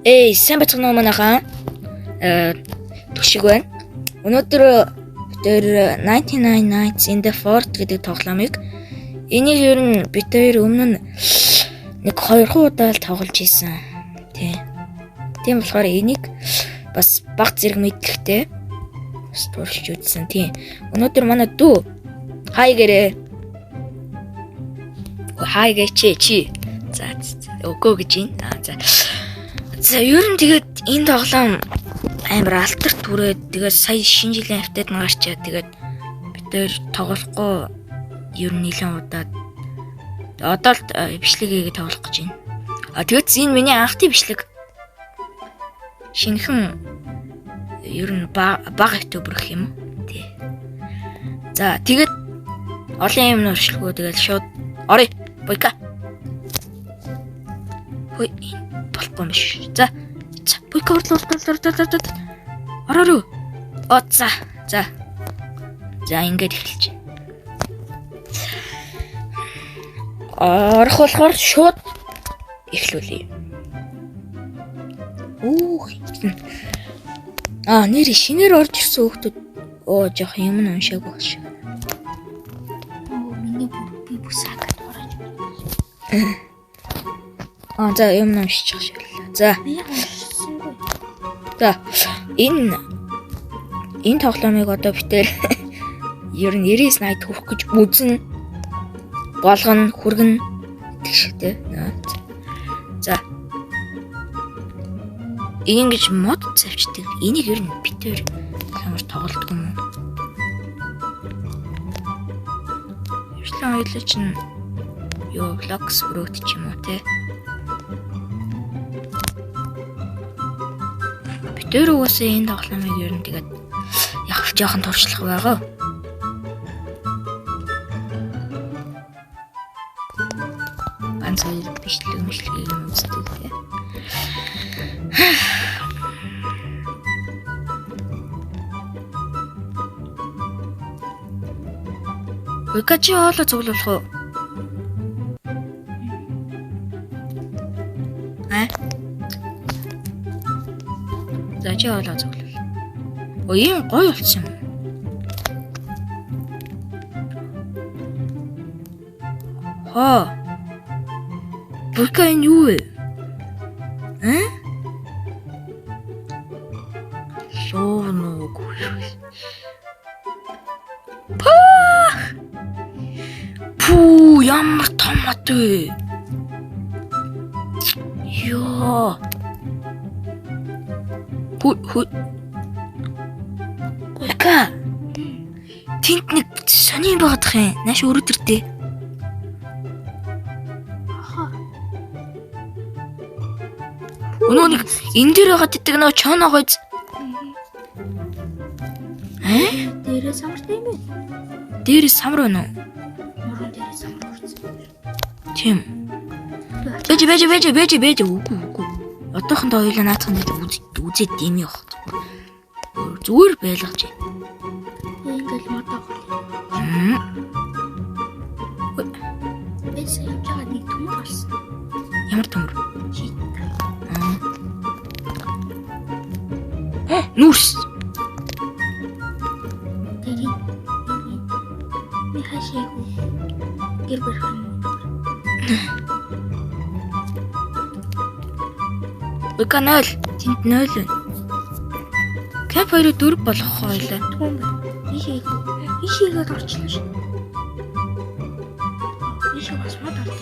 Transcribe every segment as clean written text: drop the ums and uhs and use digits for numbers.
Сайн бацхан манайхан төгшиг байна. Өнөөдөр бид 99 Nights in the Fort гэдэг тоглоомыг энийг ер нь бид хоёр өмнө нь нэг 2 удаа л тоглож ирсэн. Тийм болохоор энийг бас баг зэрэг мэдлэгтэй бас туршиж үзсэн. Өнөөдөр манай дүү хай гэрээ. Хай гээ чи. За өгөө гэж юм. За ер нь тэгээд энэ тоглоом амар алтар түрээд тэгээд сая шинэ жилийн хавтад гарчаа тэгээд бид хоёр тоглохгүй ер нь нэлээд удаад одоо л бичлэг хийгээ тоглох гэж байна. Тэгээд энэ миний анхны бичлэг шинэхэн ер нь бага ютубер гэх юм. За тэгээд олон юм нуршлгүй тэгээд шууд орё бойка. Хөөе болохгүй юм биш. За бойка орлоо. Ороо. За ингэж эхэлж. Орох болохоор шууд эхлүүлье. Нэр шинээр орж ирсэн хүүхдүүд жоох юм уншааг баг шиг. Миний би бүсаг орож. За юм уншиж шиг л. За энэ тоглоомыг одоо битээр ер нь 99 найд хүрэх гэж үзнэ. Болгоно, хүргэн гэх шигтэй. За. Ингэж мод завчдаг. Энийг ер нь битээр ямар тоглолдог юм уу? Юучлан ойлооч нь влогс өрөөд ч юм уу те. Битээр угаасаа энэ тоглоомыг ер нь тэгээд яг жоохон туршлах байгаа. Ганцхан бичлэг юм үздэг те. Викачи хоолоо цуглуулах уу? За чи хоолоо цуглуул. Ийм гоё болсон юм. Вика энэ юу вэ? Шооног. Ямар томат вэ? Ёо. Вика. Тинт нэг сони багадах юм. Нааш өрөөд ирдээ. Өнөө нэг энэ дээр байгаа гэдэг нөө чоноогоос. Дээрээ самартай юм бэ? Дээрээ самар байна уу? Дээрээ самар урц. Тийм. Бэж. Үгүй. Одоохондоо хоёулаа наацхан дээр үзээд юм яах. Зүгээр байлгаж. Ингээл модоо. Эсэ явж байгаа нэг төмөр болсон. Ямар төмөр? Нүрс. Би хашиг. Гэрбэр хам. Канал тент 0 байна. Кап 2 болох хойлоо. Түн байна. Ишигээд орчлоо шүү. Ишиг бас мод ордог.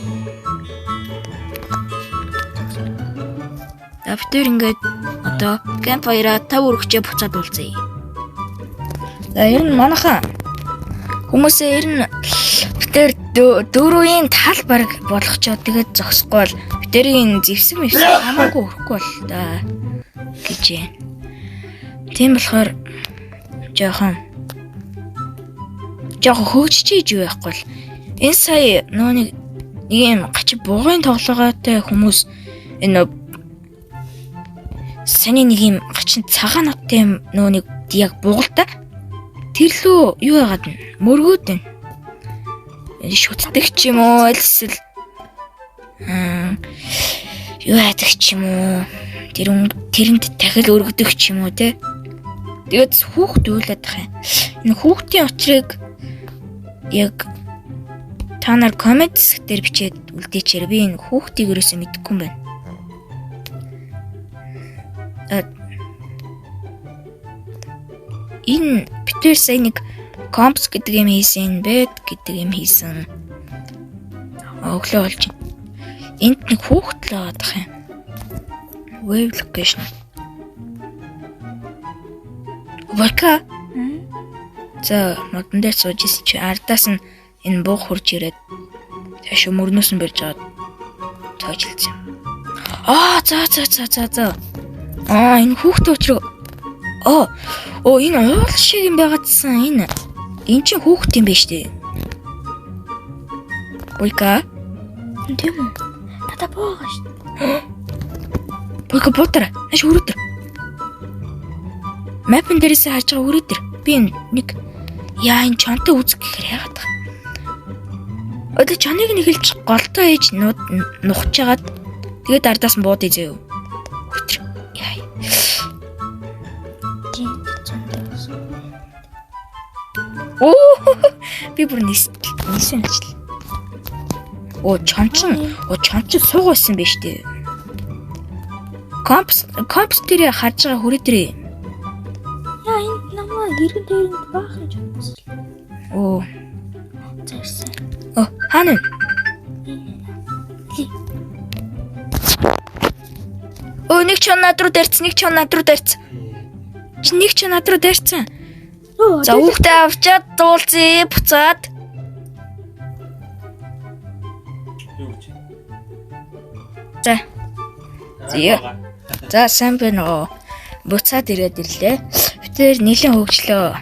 Давтер ингээд одоо камп 2-аа 5 өргөчөө буцаад уулзъя. За ер нь манайхан хүмүүсээ ер нь битэр дөрөвийн тал бараг болгочоо тэгээд зогсохгүй бол битэрийн зевсэн хамаагүй өрөхгүй бол да гэж байна. Тийм болохоор жоохон хөгжиж юу байхгүй бол энэ сая нэг юм гач бугын тоглоогоотой хүмүүс энэ саний нэг юм гачин цагаануудтай нэг яг бугалтай тэр лөө юу яагаад мөргөөд байна. Шүтдэг ч юм уу эсвэл юу яадаг ч юм уу тэрэнд дахил өргөдөх ч юм уу те. Тэгээд хүүхд уйлаад тах юм. Энэ хүүхдийн очрыг яг та нар коммент дээр бичээд үлдээчээр би энэ хүүхдийг ерөөсөө мэдэхгүй юм байна. Энэ битэр сая нэг компс гэдэг юм хийсэн, бэд гэдэг юм хийсэн. Өглөө болж байна. Энд нэг хүүхд л байгаа дах юм. Wave location. Вака. За, модон дээр сууж ирсэн чи ардаас нь энэ буух хурж ирээд тааш мөрнөөс нь барьж аваад тоочилсан. За. Энэ хүүхдээ өчрөө. Энэ уул шиг юм байгаадсан. Энэ чинь хүүхд юм биш үү? Вака. Тийм үү? Надад буугаа шүү. Вака ботра. Наш өрөөдөр. Мапн дээрээс харж байгаа өрөөдөр. Би нэг энэ чонтой үзэх гэхээр яагаад байгаа. Өдөө чоныг нэг хэлж голтой ээж нухаж яагаад тэгээд ардаас нь бууд изээ. Өтер. Би бүр нисэн ажил. Чонч суугуулсан байж тээ. Компс дээр харж байгаа хүрээ дээр. Энэ намаа иргэн дээрэнд баахан чонц. Зэрсэн. Хаана? Нэг ч над руу дайрцсан. За хүүхдээ авчаад дуулцээ буцаад. За сайн байна уу? Буцаад ирээд ирлээ. Битээр нэлээд хөгжлөө.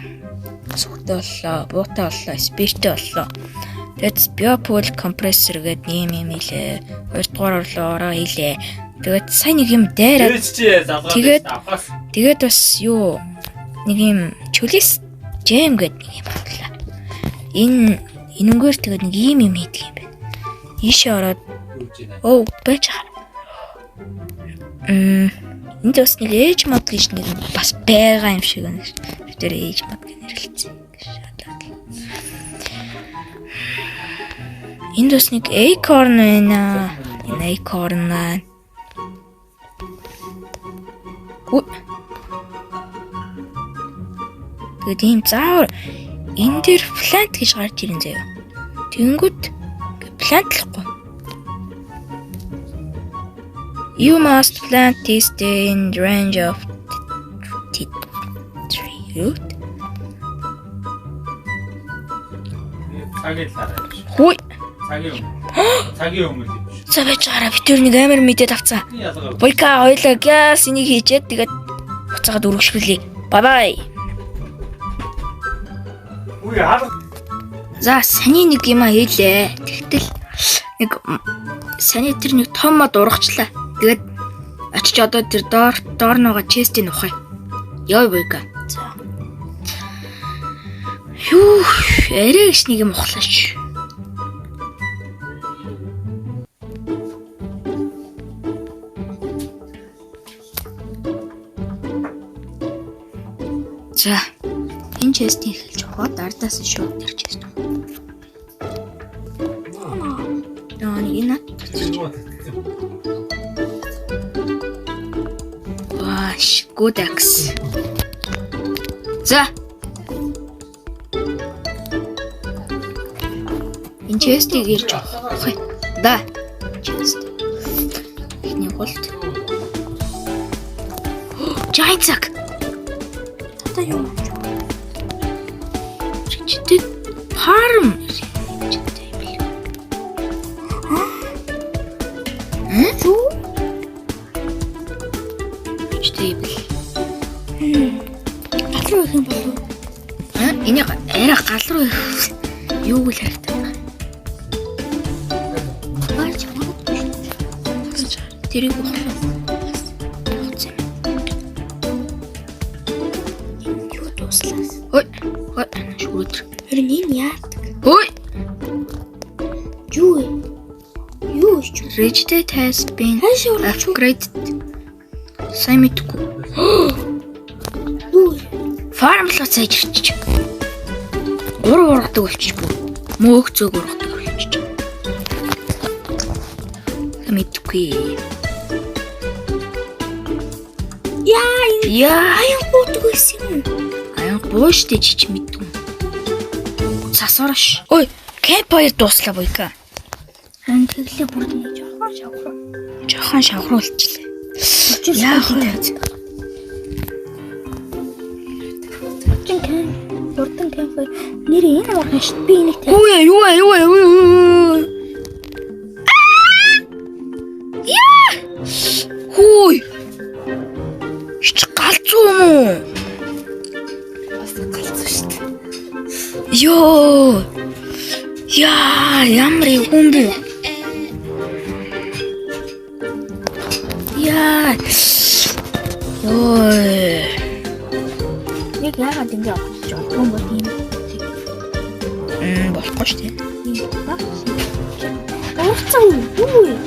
Сүхтэй боллоо, буутай боллоо, спирттэй боллоо. Тэгээд биопул компрессор гэдэг юм хийлээ. 2 дугаар ороо хийлээ. Тэгээд сайн нэг юм дайраад. Тэгээд бас нэг юм чөлөөс жэм гэдэг нэг юм боллоо. Энэнгээр тэгээд нэг юм хийдэг юм байна. Ийшээ ороод байж байгаа. Энд бас нэг ээж мод гэж нэг бас байгаа юм шиг байна. Тэр ээж мод гэж нэрлэлцээ. Энд бас нэг acorn байна. Энэ acorn маань. Тэгээд ийм заавар энэ дээр plant гэж гарч ирэн заяа. Тэнгүүд plant лхгүй. You must plant this in range of 3 root. Цагийн өмнө юм биш. За байж гараа би тэр нэг амар мэдээд авцаа. Войка хоёлаа газ энийг хийчээд тэгээд буцаагаад өргөшгөлээ. Бай. За саний нэг юм хийлээ. Тэгтэл нэг саний тэр нэг том мод ургачлаа. Тэгээд очиж одоо тэр доор нугаа честийн ухаа. Яа войка. За. Эрэгч нэг юм ухлаач. За, энэ честийг хэлж аваад ардаас нь шууд тэр чест. Энэ good axe. За. Энэ честийг ирж авах. Да. Чест. Эхний голд. Giant sack. Та юу? Чичтэй farm. Энийг арай гал руу юу гэл хэрэгтэй байна. Баарч тэрийг ухлаа. Юу дуслаа. Ой, шууд. Хэрэг энэ яадаг. Ой. Юу ч reached has been upgraded. Сайн мэдгүй. Фармлаа цааж ирчих. Ургадаг болчихгүй. Мөөх зөг ургадаг болчих. Мэдгүй. Яа, аян буудаг байсан юм. Аян бууштэй чич мэдгүй. Сасараш. Ой, кемпфайр дуслаа буйка. Хан тэглээ бүрдээ Жохон шавхруулчихлаа. Яах вэ? Бурдан кемпфайр нэр энэ байгаа шүү. Би энийг Юу ээ. Яа! Хүй. Ич галзуу юм уу? бас галзуу шүү дээ. Йоо. Яа, ямар юм бэ? Яа. Йоо. Яг яагаад ингэ авчих юм бол тийм. Болохгүй шүү дээ. Уурцсан юу?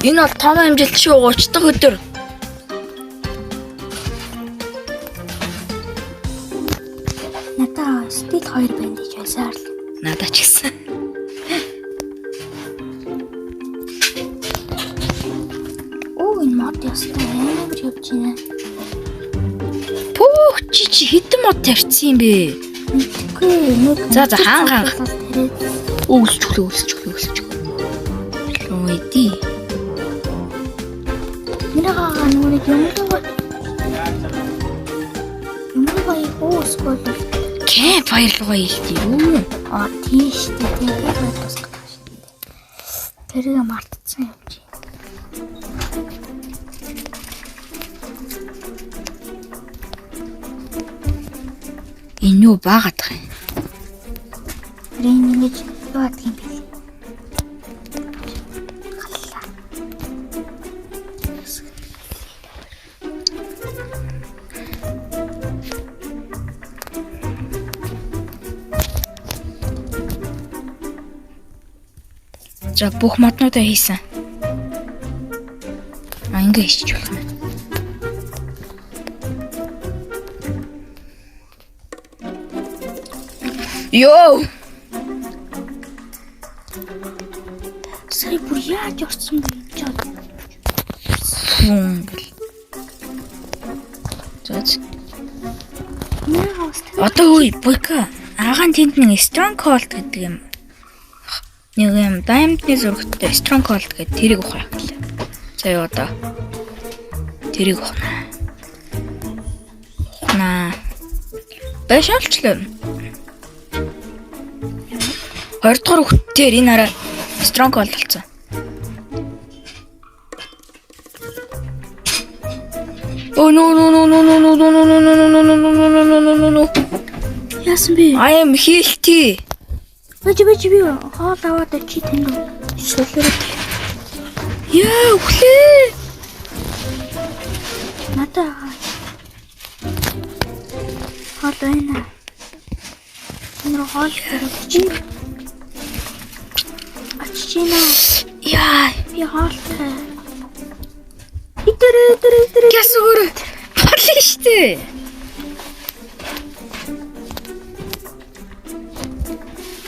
Энэ бол том амжилт шүү 30 дахь өдөр. Надаа стил 2 байна гэж байсаар л. Надаа ч гэсэн. Энэ мод ястай амар явж байна. Пүүх чи хэдэн мод тарьсан юм бэ? Мэдгүй нэг. За хаан. Өглөж. Лойди. Нэраа нүрийг юмгаа уусгүй. Кемпфайр руу илтээ юу? Тийш дээ. Тэгээд тусгах шүү дээ. Тэрийг мартцсан юм чи. Энэ юу баагаадах юм? Рейнийж яадаг юм бэ? За бүх моднуудаа хийсэн. Ингээ хийчих болох юм. Йоо! Сая бүр яаж орсон бэ? Одоо үе буйка агаан тэнд нэг stronghold гэдэг юм. Нэг юм diamond-ны зурагтай stronghold гэдэг тэрийг ухах гэлээ. За юу одоо? Тэрийг ухнаа. Башаалчлаа. 2 дугаар хүүхдээр энэ араа stronghold болсон. Oh no. Яасан бэ? I am healthy. Би хоол аваад чи тэнд шүлэрэг. Яа, өглөө. Надаа. Хоол байна. Энэ хоол чи. Ачина. Яа, Би хоолтой. Ясуур. Болно штэ.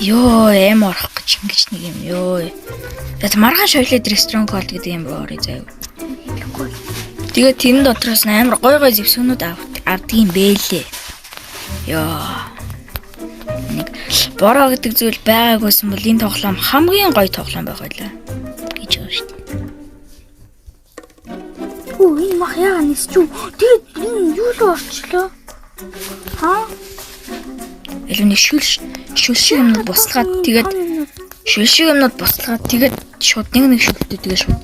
Йоо, эм орох гэж ингэж нэг юм ёо. Тэгээд маргаан шойлоод ресторан кол гэдэг юм орё заяа. Тэгээд тэр дотроос амар гой зэвсгнүүд авдаг юм бэлээ. Йоо. Нэг бороо гэдэг зүйл байгаагүйсэн бол энэ тоглоом хамгийн гоё тоглоом байх байлаа гэж байгаа шүү дээ. Энэ мах яа нисчүү. Тэгээд энэ юу л орчлоо? Элүүний шүлшиг юмнууд буслаад тэгээд шүлшиг юмнууд буслаад тэгээд шууд нэг шүлтээ тэгээд шууд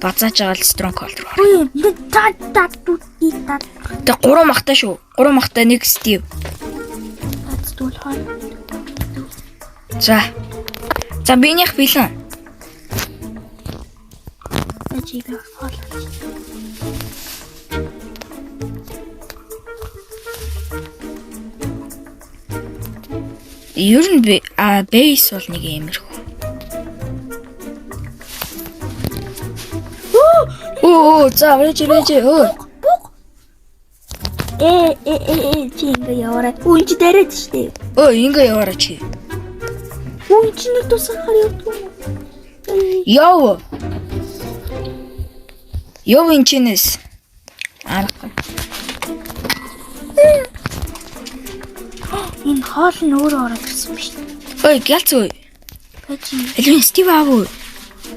базааж байгаа л stronghold руу. Тэгээд 3 махтай шүү. 3 махтай нэг Steve. За. За биенийх билэн. Ачи чи би хоолоо. Ер нь би бейс бол нэг иймэрхүү. Оо, за вэж. Чи ингээ яваарай. Үн чи дараад штэ. Ингээ яваарай чи. Үн чи нэг тусахаар явдгүй. Яв энэ чинээс. Арга. Энэ хоол нь өөрөө ороод ирсэн биш. Гэлц ой. Бачи. Элвин Стив аав.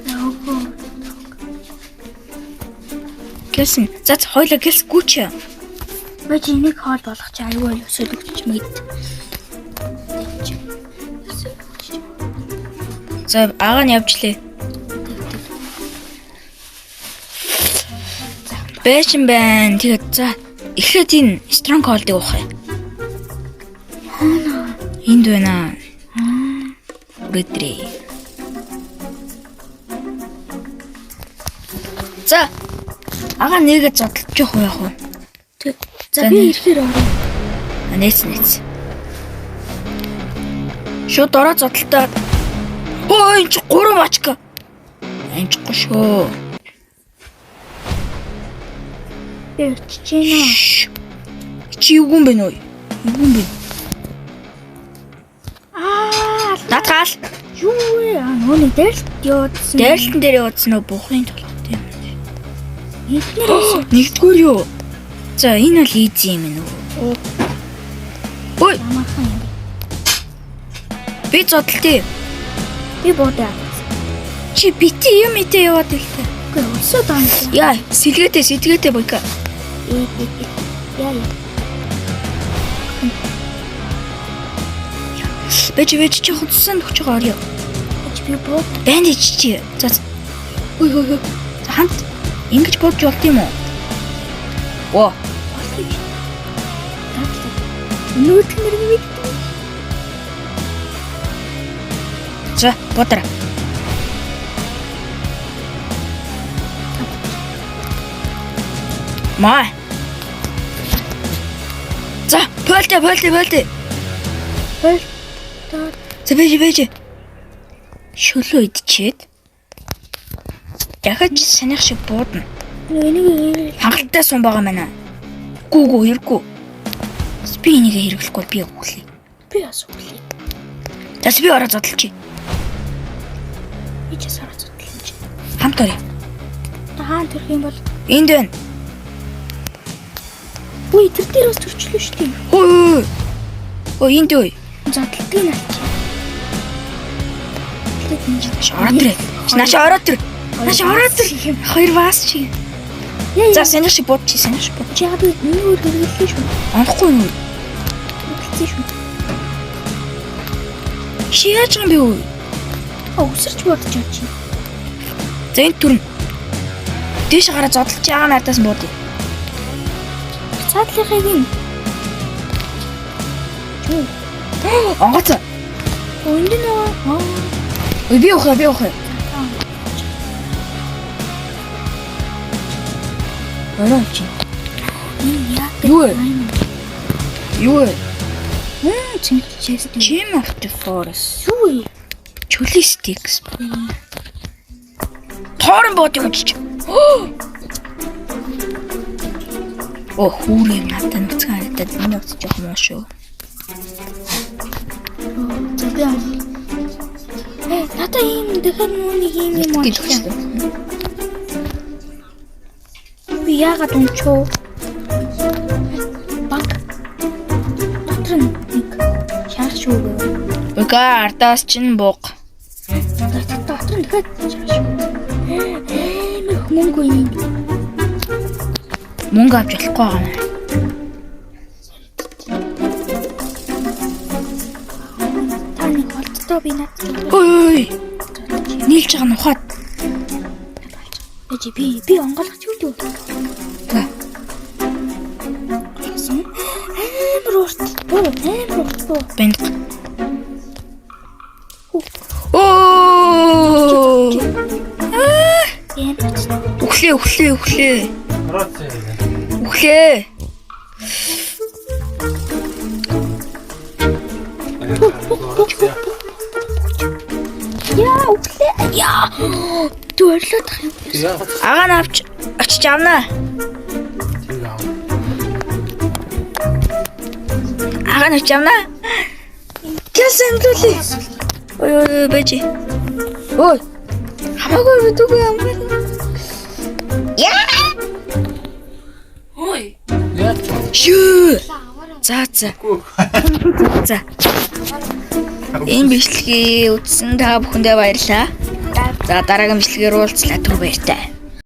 Яагаа. Гэлсэн. За хойлоо гэлсгүй чи. Бачи нэг хоол болгох чи аюул өсөлөгч мэд. За агаа нь явжлаа. Бэшин байна. Тэгээд за эхлээд энэ strong hold-ыг уух юм. Энд байна. Бэтрэ. За агаа нэгэ зодтолж явах уу? За би ирэхээр орё. Нэц. Шууд ороо зодтолтой. Ой, энэ 3 мачка. Амжихгүй шүү. Ирччихээнэ. Чи юу юм бэ нөө? Юу юм бэ? Натгал. Юу вэ? Нөөний дээрт явуулсан. Дээрлэн дээр явуулсан нөө буухын толгот юм. Эднэрээс Нэгдүгээр юу? За энэ бол easy юм нөө. Ой, ямархан юм. би зодтолтой. Би буудаа. Чи бити юм итэ яваад илтээ. Үгүй өсөө даа. Яа, сэлгээтэй бойка. Яа. Бэж чи худсан төгч байгаа орё. Би бууд. Бандаж чи. За. Ой. За хамт ингэж бодж болт юм уу? Оо. Нүүтгэнэр нэг. За, бодра. Маа. За, болтой. За бэж. Шөлөө идчихэд. Дахиж санийх шиг буудна. Энийг Хангалттай сум байгаа маа. Гүү, хэрэггүй. Би энийг хэрэглэхгүй би өглөө. би асуулаа. Тас би ороо зодтолчих. Би ч асараа зүтлээ. Хамт орё. Та хаан төрх юм бол Энд байна. үгүй тэр дээр бас төрчлөө шүү дээ. Ой, энд ой. Зодтолтыг нь алчих. Наша ороод тэр. Хоёр вас чи. За санийх шиг бод чи. Чи яагаад миний үйл хэрэглээ шүү. Анхгүй юу? Үлдсэн шүү. Чи яаж юм бэ үү? Өсөрч бодож байгаа чи. За энэ түрн. Дээш гараа зодтолж байгаа надаас бод. Цаадлахыг нь. Онгоц. Энд нөө. Ой би ухаа. Ороо чи. Юу вэ? Чимчээс Gem of the Forest. юу вэ? Чүли sticks. Тоорн бод гэж. Хүүрээ надад нүцгэн харагдаад миний утас жоох муу шүү. Тэгээ. Надаа ийм дахиад нүуний ийм юм Гэж болчихсон. Би яагаад унчоо? Баг. Дотор нь нэг шарах шүүгээ. Уга ардаас чинь бууг. Дотор нь дахиад шарах шүүгээ. Мөнгө юм. Мөнгө авч болохгүй байгаа нэ. Таны болцоо би надад. Ой. Нийлж байгаа нь ухаад. Би онголгоч юу? За. Амар урт. Бэнг. Өглөө. Процесс. Өглөө. Яа, өглөө. Яа. Дөрлөд юм. Агаа нь очиж авнаа. Агаа нь очиж авнаа. Гэсэн лүлээ. Ой бэж. Ой. Хамаагүй мэдгүй юм байна. Яа. Ой. Шүү. За. Энэ бичлэгийг үзсэн та бүхэндээ баярлалаа. За дараагийн бичлэгээр уулзлаа түр баяртай.